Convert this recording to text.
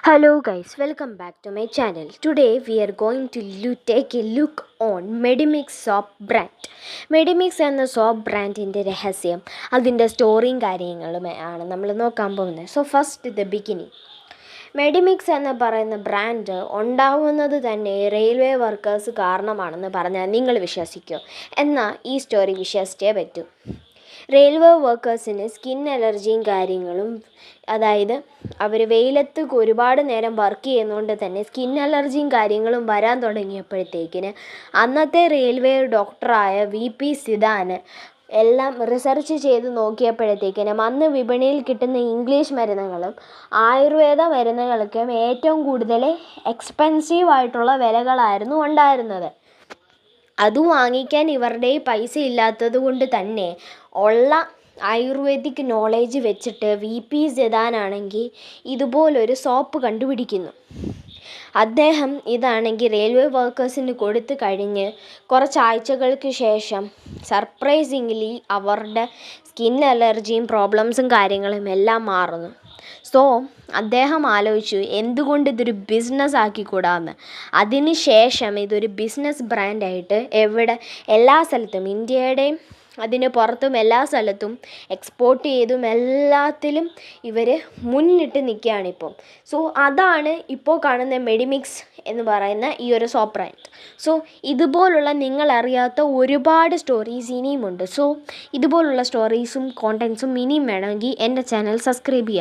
Hello guys, welcome back to my channel. Today we are going to take a look on Medimix soap brand. Medimix എന്ന soap ബ്രാൻഡിൻ്റെ രഹസ്യം, അതിൻ്റെ സ്റ്റോറിയും കാര്യങ്ങളും ആണ് നമ്മൾ നോക്കാൻ പോകുന്നത്. So first the beginning. Medimix എന്ന് പറയുന്ന ബ്രാൻഡ് ഉണ്ടാവുന്നത് തന്നെ റെയിൽവേ വർക്കേഴ്സ് കാരണമാണെന്ന് പറഞ്ഞാൽ നിങ്ങൾ വിശ്വസിക്കുമോ? എന്നാൽ ഈ സ്റ്റോറി വിശ്വസിച്ചേ പറ്റൂ. റെയിൽവേ വർക്കേഴ്സിന് സ്കിൻ അലർജിയും കാര്യങ്ങളും, അതായത് അവർ വെയിലത്ത് ഒരുപാട് നേരം വർക്ക് ചെയ്യുന്നതുകൊണ്ട് തന്നെ സ്കിൻ അലർജിയും കാര്യങ്ങളും വരാൻ തുടങ്ങിയപ്പോഴത്തേക്കിന് അന്നത്തെ റെയിൽവേ ഡോക്ടറായ VP സിദാൻ എല്ലാം റിസർച്ച് ചെയ്ത് നോക്കിയപ്പോഴത്തേക്കിനും അന്ന് വിപണിയിൽ കിട്ടുന്ന ഇംഗ്ലീഷ് മരുന്നുകളും ആയുർവേദ മരുന്നുകൾക്കും ഏറ്റവും കൂടുതൽ എക്സ്പെൻസീവ് ആയിട്ടുള്ള വിലകളായിരുന്നു ഉണ്ടായിരുന്നത്. അത് വാങ്ങിക്കാൻ ഇവരുടെ പൈസ ഇല്ലാത്തത് കൊണ്ട് തന്നെ ഉള്ള ആയുർവേദിക് നോളേജ് വെച്ചിട്ട് VP സിദാനാണെങ്കിൽ ഇതുപോലൊരു സോപ്പ് കണ്ടുപിടിക്കുന്നു. അദ്ദേഹം ഇതാണെങ്കിൽ റെയിൽവേ വർക്കേഴ്സിന് കൊടുത്തു കഴിഞ്ഞ് കുറച്ചാഴ്ചകൾക്ക് ശേഷം സർപ്രൈസിംഗ്ലി അവരുടെ സ്കിൻ അലർജിയും പ്രോബ്ലംസും കാര്യങ്ങളും എല്ലാം മാറുന്നു. സോ അദ്ദേഹം ആലോചിച്ചു എന്തുകൊണ്ട് ഇതൊരു ബിസിനസ് ആക്കിക്കൂടാന്ന്. അതിന് ശേഷം ഇതൊരു ബിസിനസ് ബ്രാൻഡായിട്ട് എല്ലാ സ്ഥലത്തും, ഇന്ത്യയുടെയും അതിന് പുറത്തും എല്ലാ സ്ഥലത്തും എക്സ്പോർട്ട് ചെയ്തും എല്ലാത്തിലും ഇവർ മുന്നിട്ട് നിൽക്കുകയാണിപ്പം. സോ അതാണ് ഇപ്പോൾ കാണുന്ന മെഡിമിക്സ് എന്ന് പറയുന്ന ഈ ഒരു സോപ്പ് ബ്രാൻഡ്. സോ ഇതുപോലുള്ള നിങ്ങളറിയാത്ത ഒരുപാട് സ്റ്റോറീസ് ഇനിയുമുണ്ട്. സോ ഇതുപോലുള്ള സ്റ്റോറീസും കോണ്ടൻസും ഇനിയും വേണമെങ്കിൽ എൻ്റെ ചാനൽ സബ്സ്ക്രൈബ് ചെയ്യുക.